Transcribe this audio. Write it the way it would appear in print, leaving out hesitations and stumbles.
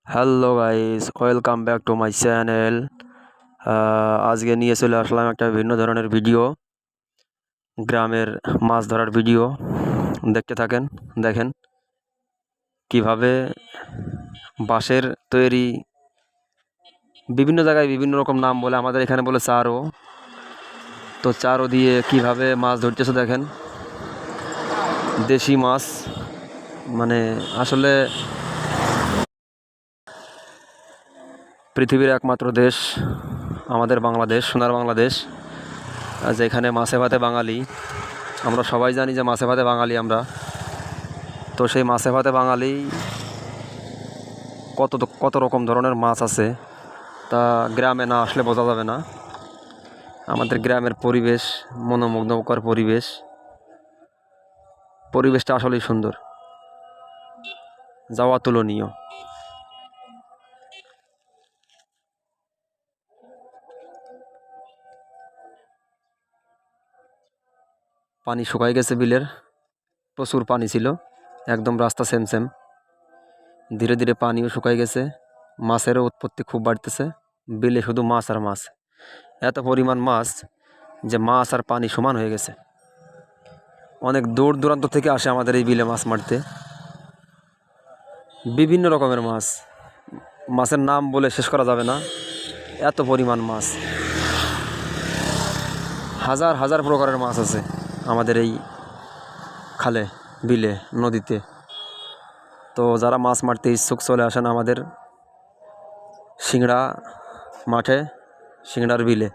Hello guys, welcome back to my channel. আজকে নিয়ে চলে আসলাম একটা ভিন্ন ধরনের ভিডিও, গ্রামের মাছ ধরার ভিডিও। দেখতে থাকেন, দেখেন কিভাবে বাঁশের তৈরি, বিভিন্ন জায়গায় বিভিন্ন রকম নাম বলে, আমাদের এখানে বলে চারো। তো চারো দিয়ে কিভাবে মাছ ধরতেছে দেখেন, দেশি মাছ। মানে আসলে পৃথিবীর একমাত্র দেশ আমাদের বাংলাদেশ, সোনার বাংলাদেশ, যেখানে মাছে ভাতে বাঙালি। আমরা সবাই জানি যে মাছে ভাতে বাঙালি আমরা। তো সেই মাছে ভাতে বাঙালি কত রকম ধরনের মাছ আছে, তা গ্রামে না আসলে বোঝা যাবে না। আমাদের গ্রামের পরিবেশ, মনোমুগ্ধকর পরিবেশটা আসলেই সুন্দর, যাওয়া তুলনীয়। পানি শুকাই গেছে বিলের, প্রচুর পানি ছিল, একদম রাস্তা সেম সেম। ধীরে ধীরে পানিও শুকাই গেছে, মাছেরও উৎপত্তি খুব বাড়তেছে। বিলে শুধু মাছ আর মাছ, এত পরিমাণ মাছ যে মাছ আর পানি সমান হয়ে গেছে। অনেক দূর দূরান্ত থেকে আসে আমাদের এই বিলে মাছ মারতে, বিভিন্ন রকমের মাছ। মাছের নাম বলে শেষ করা যাবে না, এত পরিমাণ মাছ। হাজার হাজার প্রকারের মাছ আছে আমাদের এই খালে, বিলে, নদীতে। তো যারা মাছ মারতে ইচ্ছুক চলে আসেন আমাদের সিংড়া মাঠে, সিংড়ার বিলে।